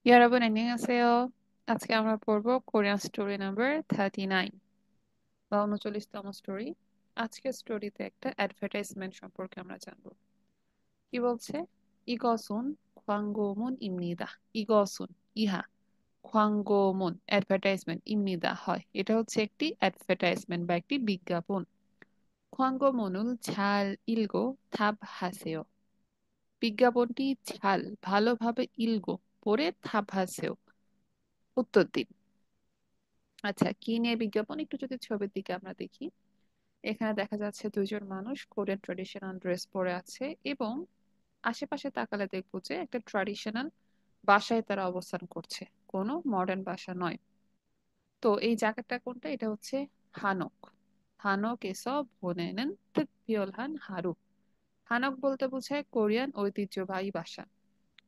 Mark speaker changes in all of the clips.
Speaker 1: 여러분 안녕하세요. আজকে আমরা পড়বো কোরিয়ান স্টোরি নাম্বার 39 বা 39তম স্টোরি। আজকের স্টোরিতে একটা অ্যাডভার্টাইজমেন্ট সম্পর্কে আমরা জানবো। কি বলছে? 이것은 광고문입니다. 이것은 ইহা 광고문 অ্যাডভার্টাইজমেন্ট입니다 হয়। এটা হচ্ছে একটি অ্যাডভার্টাইজমেন্ট বা একটি বিজ্ঞাপন। 광고문을 잘 읽고 답하세요. বিজ্ঞাপনটি ভালোভাবে ইলগো পড়ে 답하세요 উত্তর দিন। আচ্ছা, কি নিয়ে বিজ্ঞাপন? একটু যদি ছবির দিকে আমরা দেখি, এখানে দেখা যাচ্ছে দুইজন মানুষ কোরিয়ান ট্রেডিশনাল ড্রেস পরে আছে এবং আশেপাশে তাকালে দেখবো যে একটা ট্র্যাডিশনাল বাসায় তারা অবস্থান করছে, কোনো মডার্ন বাসা নয়। তো এই জায়গাটা কোনটা? এটা হচ্ছে হানক। হানক এসব 보내는 특별한 하루। হানক বলতে বোঝায় কোরিয়ান ঐতিহ্যবাহী বাসা,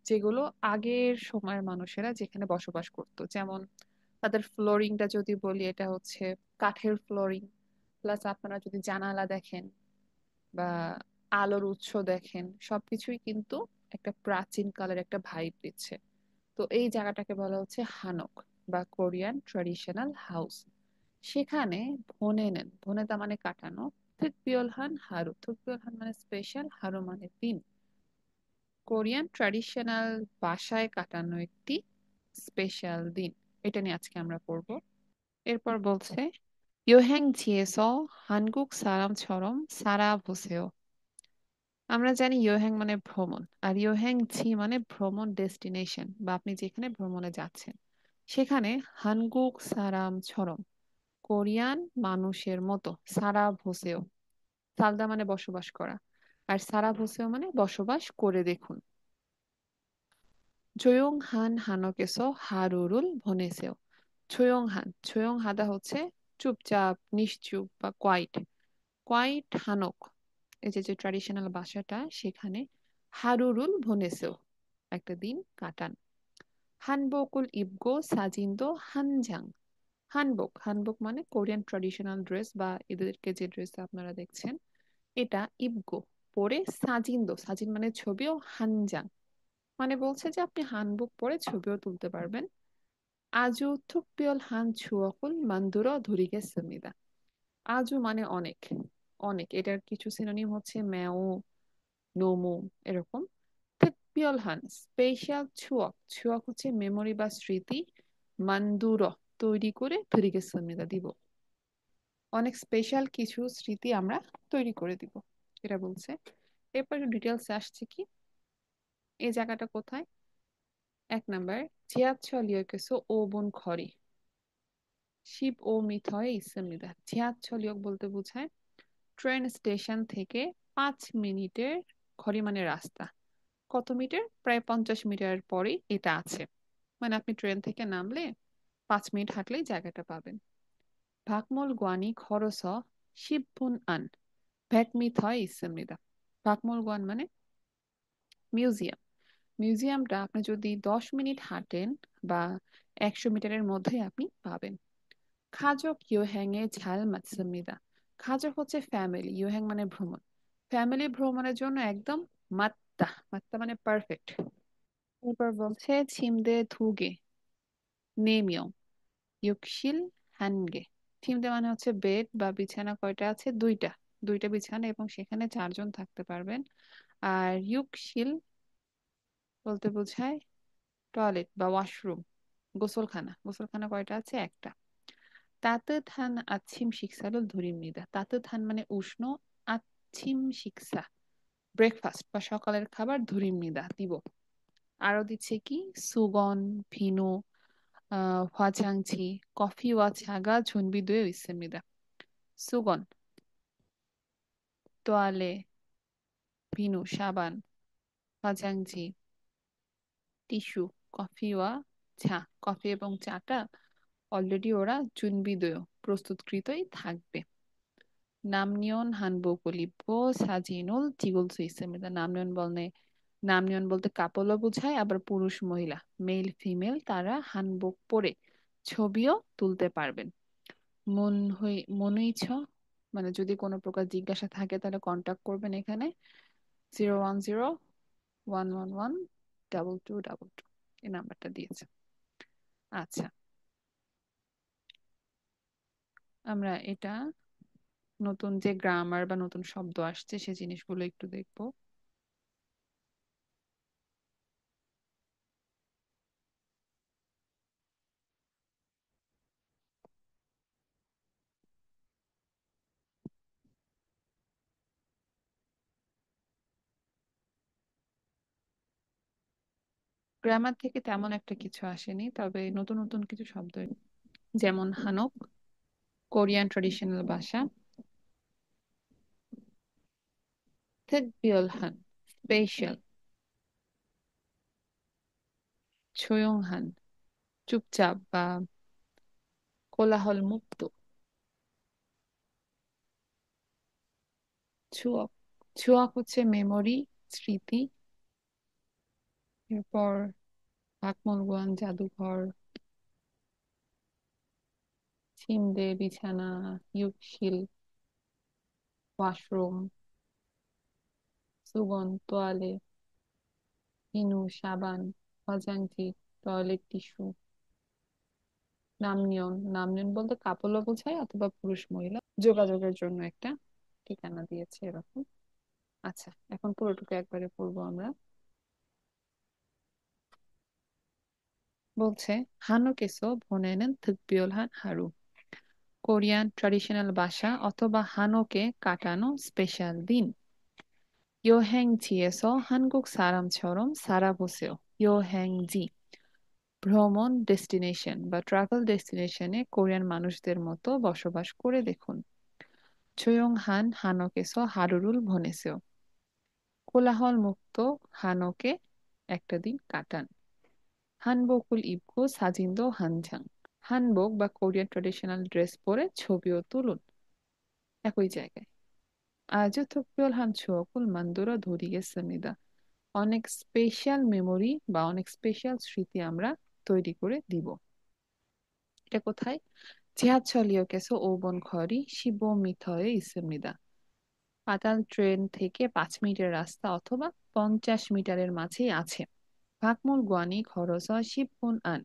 Speaker 1: যেগুলো আগের সময়ের মানুষেরা যেখানে বসবাস করতো। যেমন তাদের ফ্লোরিংটা যদি বলি, এটা হচ্ছে কাঠের ফ্লোরিং। প্লাস আপনারা যদি জানালা দেখেন বা আলোর উৎস দেখেন, সবকিছুই কিন্তু একটা প্রাচীন কালের একটা ভাইব দিচ্ছে। তো এই জায়গাটাকে বলা হচ্ছে হানক বা কোরিয়ান ট্র্যাডিশনাল হাউস। সেখানে ভনে নেন, ভনেতা মানে কাটানো, থুকবিয়লহান হারু, থুকবিয়লহান মানে স্পেশাল, হারু মানে দিন। কোরিয়ান ট্র্যাডিশনাল বাসায় কাটানো একটি স্পেশাল দিন, এটা নিয়ে আজকে আমরা পড়বো। এরপর বলছে 여행지에서 한국 사람처럼 살아보세요. আমরা জানি ইয়োহ্যাং মানে ভ্রমণ, আর ইয়োহ্যাংজি মানে ভ্রমণ ডেস্টিনেশন বা আপনি যেখানে ভ্রমণে যাচ্ছেন। সেখানে হানগুক সারামছরম কোরিয়ান মানুষের মতো সারা ভোসেও, সালদা মানে বসবাস করা, আর সারা ভোসেও মানে বসবাস করে দেখুন। 조용한 한옥에서 하루를 보내세요. 조용하다 হচ্ছে চুপচাপ, নিশ্চুপ বা কোয়াইট। কোয়াইট হানক, এই যে যে ট্র্যাডিশনাল বাসাটা, সেখানে হারুরুল 보내세요 একটা দিন কাটান। 한복을 입고 사진도 한 장। হানবক মানে কোরিয়ান ট্র্যাডিশনাল ড্রেস বা এদেরকে যে ড্রেস আপনারা দেখছেন, এটা ইবগো পরে, সাজিন মানে ছবিও, হানজাং মানে বলছে যে আপনি হানবুক পরে ছবিও তুলতে পারবেন। আজু থুকপিয়ল হান 추억을 만들어 드리겠습니다। আজু মানে অনেক, অনেক এটার কিছু সিনোনিম হচ্ছে ম্যাও, নোমো, এরকম। থুকপিয়ল হান স্পেশাল 추억, 추억 হচ্ছে মেমোরি বা স্মৃতি, মান্দুর তৈরি করে 드리겠습니다 দিব, অনেক স্পেশাল কিছু স্মৃতি আমরা তৈরি করে দিব, এটা বলছে। এরপর ডিটেলস আসছে কি, এই জায়গাটা কোথায়? 1 নাম্বার, 지하철역에서 5분 거리, 15m에 있습니다। 지하철역 বলতে বোঝায় ট্রেন স্টেশন থেকে 5 মিনিটের, ঘড়ি মানে রাস্তা, কত মিটার? প্রায় 50 মিটার পরে এটা আছে। মানে আপনি ট্রেন থেকে নামলে 5 মিনিট হাঁটলেই জায়গাটা পাবেন। 박물관이 걸어서 10분 안, 100m에 있습니다। 박물관 মানে মিউজিয়াম। মিউজিয়ামটা আপনি যদি 10 মিনিট হাঁটেন বা 100 মিটারের মধ্যে আপনি পাবেন। 가족 여행에 잘 맞습니다। 가족 হচ্ছে ফ্যামিলি, 여행 মানে ভ্রমণ, ফ্যামিলি ভ্রমণের জন্য একদম মাত্তা, মাত্তা মানে পারফেক্ট। এরপর বলছে 침대 2개, 4명, 욕실 1개। 침대 মানে হচ্ছে বেড বা বিছানা, কয়টা আছে? দুইটা, দুইটা বিছানা এবং সেখানে 4জন থাকতে পারবেন। আর ইউকশিল বলতে বোঝায় টয়লেট বা ওয়াশরুম, গোসলখানা। গোসলখানা কয়টা আছে? একটা। 따뜻한 아침 식사를 드립니다। 따뜻한 মানে উষ্ণ, আছিম শিক্ষা ব্রেকফাস্ট বা সকালের খাবার, 드립니다 দিব। আরো দিচ্ছে কি, 수건, 비누, 화장지, 커피와 차가 준비되어 있습니다। 수건 তোয়ালে, 비누 সাবান, 화장지 টিস্যু, কফিওয়া চা, কফি এবং চাটা অলরেডি ওরা 준비되어 প্রস্তুতকৃতই থাকবে। 남녀 한복을 입고 사진을 찍을 수 있습니다। নামনিয়ন বলতে কাপলও বোঝায়, আবার পুরুষ মহিলা মেল ফিমেল তারা হানবক পরে ছবিও তুলতে পারবেন। মনইছ মানে যদি কোনো প্রকার জিজ্ঞাসা থাকে তাহলে কন্টাক্ট করবেন এখানে 010 1112222 এই নাম্বারটা দিয়েছে। আচ্ছা, আমরা এটা নতুন যে গ্রামার বা নতুন শব্দ আসছে সে জিনিসগুলো একটু দেখবো। গ্রামার থেকে তেমন একটা কিছু আসেনি, তবে নতুন নতুন কিছু শব্দ, যেমন হানক, কোরিয়ান ট্রেডিশনাল ভাষা। থেকবিয়লহান, স্পেশাল। ছোয়ংহান, চুপচাপ বা কোলাহল মুক্ত। ছুয়ক, ছুয়ক হচ্ছে মেমোরি, স্মৃতি। এরপর ভাকমলগুয়ান জাদুঘর, ছিমদে বিছানা, ইউকশিল ওয়াশরুম, সুগন তোয়ালে, হিনু সাবান, হজাংটি টয়লেট টিস্যু। নামনিয়ন, নামনিয়ন বলতে কাপড়ও বোঝায় অথবা পুরুষ মহিলা যোগাযোগের জন্য একটা ঠিকানা দিয়েছে এরকম। আচ্ছা, এখন পুরোটুকু একবারে পড়বো আমরা। বলছে হানুকেসো ভনেনেন 특별한 হারু, কোরিয়ান ট্র্যাডিশনাল বাসা অথবা হানোকে কাটানো স্পেশাল দিন। 여행지에서 한국 사람처럼 살아보세요. 여행지, ভ্রমণ ডেস্টিনেশন বা ট্রাভেল ডেস্টিনেশনে কোরিয়ান মানুষদের মতো বসবাস করে দেখুন। 조용한 한옥에서 하루를 보내세요. কোলাহল মুক্ত হানকে একটা দিন কাটান। 한복을 입고 사진도 한 장। হানবক বা কোরিয়ান ট্রেডিশনাল ড্রেস পরে ছবিও তুলুন। একই জায়গায়। 아주 특별한 추억을 만들어 드리겠습니다. অনেক স্পেশাল মেমোরি বা অনেক স্পেশাল স্মৃতি আমরা তৈরি করে দিব। এটা কোথায়? 지하철역에서 5번 거리 15m에 있습니다. পাতাল ট্রেন থেকে 5 মিনিটের রাস্তা অথবা 50 মিটারের মাঝেই আছে। 박물관이 걸어서 10분 안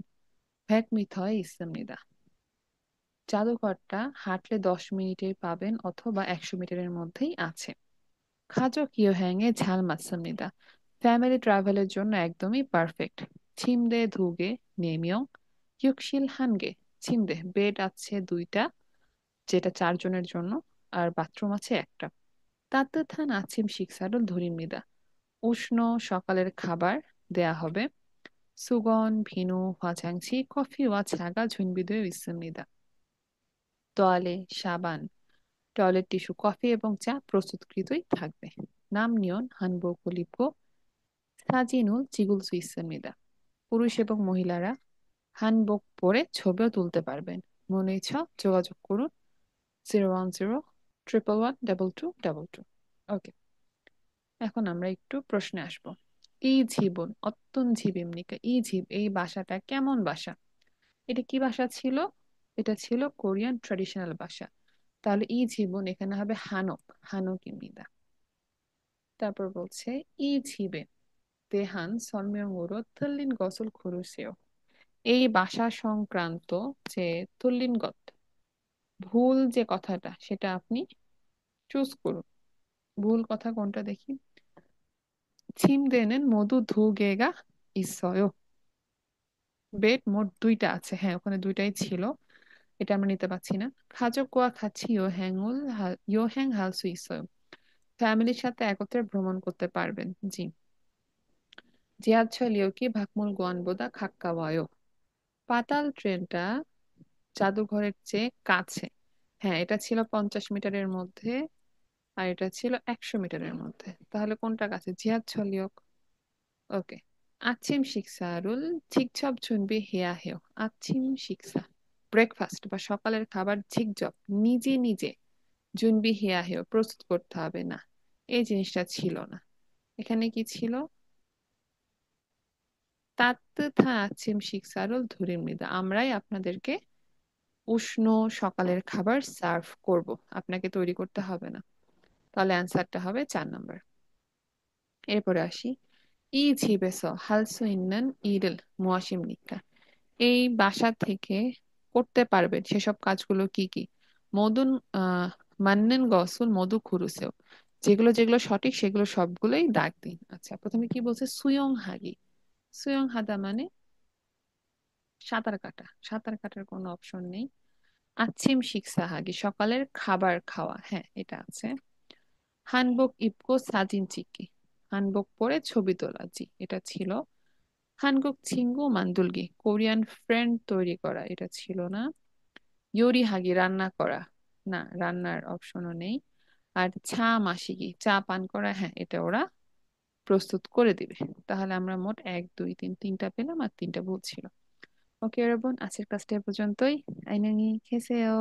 Speaker 1: 100m에 있습니다. জাদুঘরটা হাঁটলে 10 মিনিটে পাবেন অথবা 100 মিটারের মধ্যেই আছে। 가족 여행에 잘 맞습니다. ফ্যামিলি ট্রাভেলের জন্য একদমই পারফেক্ট। 침대 2개, 4명, 욕실 1개। 침대, বেড আছে 2টা, যেটা 4জনের জন্য, আর বাথরুম আছে একটা। 따뜻한 아침 식사를 드립니다. উষ্ণ সকালের খাবার দেয়া হবে। 수건, 비누, 화장지, 커피와 차가 준비되어 있습니다. তোয়ালে, সাবান, টয়লেট টিস্যু, কফি এবং চা প্রস্তুতকৃতই থাকবে। 남녀는 한복을 입고 사진을 찍을 수 있습니다. পুরুষ এবং মহিলারা হানবক পরে ছবিও তুলতে পারবেন। মনে ইচ্ছা যোগাযোগ করুন 010 111 22222। ওকে, এখন আমরা একটু প্রশ্নে আসবো। 이 집은 어떤 집입니까? 이 집, এই বাসাটা কেমন বাসা? এটা কি বাসা ছিল? এটা ছিল কোরিয়ান ট্র্যাডিশনাল বাসা। তাহলে 이 집은 এখানে হবে হানক, হানক입니다। তারপর বলছে 이 집에 대한 설명으로 틀린 것을 고르세요. এই বাসা সংক্রান্ত যে 틀린 것, ভুল যে কথাটা সেটা আপনি চুজ করুন। ভুল কথা কোনটা দেখি। 침대는 모두 2개가 있어요. বেড মোট 2টা আছে, হ্যাঁ ওখানে 2টাই ছিল, এটা আমরা নিতে পারছি না। 가족과 같이 여행할 수 있어요. ফ্যামিলির সাথে একত্রে ভ্রমণ করতে পারবেন, জি। 지하철역이 박물관보다 가까워요. পাতাল ট্রেনটা জাদুঘরের চেয়ে কাছে। হ্যাঁ, এটা ছিল 50 মিটারের মধ্যে, আর এটা ছিল 100 মিটারের মধ্যে। তাহলে কোনটা কাছে? 지하철역। ওকে। 아침 식사를 직접 준비해야 해요. 아침 식사, ব্রেকফাস্ট বা সকালের খাবার 직접 নিজে নিজে 준비해야 해요, প্রস্তুত করতে হবে না। এই জিনিসটা ছিল না। এখানে কি ছিল? 따뜻한 아침 식사를 드립니다. আমরাই আপনাদেরকে উষ্ণ সকালের খাবার সার্ভ করব, আপনাকে তৈরি করতে হবে না। তাহলে অ্যান্সারটা হবে 4 নম্বর। এরপরে আসি। 이 집에서 할 수 있는 일을 무엇입니까? এই বাসা থেকে করতে পারবেন সেসব কাজগুলো কি কি? 모든 맞는 것은 모두 고르세요. যেগুলো যেগুলো সঠিক সেগুলো সবগুলোই দাগ দিন। আচ্ছা, প্রথমে কি বলছে? 수영하기। 수영하다 মানে সাঁতার কাটা। সাঁতার কাটার কোনো অপশন নেই। 아침 식사하기 সকালের খাবার খাওয়া, হ্যাঁ এটা আছে। 한복 입고 사진 찍기 한복 পরে ছবি তোলা, জি এটা ছিল। 한국 친구 만들기 কোরিয়ান ফ্রেন্ড তৈরি করা, এটা ছিল না। 요리하기 রান্না করা, না রান্নার অপশনও নেই। আর চা মাশিকি চা পান করা, হ্যাঁ এটা ওরা প্রস্তুত করে দিবে। তাহলে আমরা মোট 1 2 3 তিনটা পেলাম আর তিনটা ভুল ছিল। ওকে 여러분, আজকের ক্লাসটা এ পর্যন্তই। 안녕히 계세요.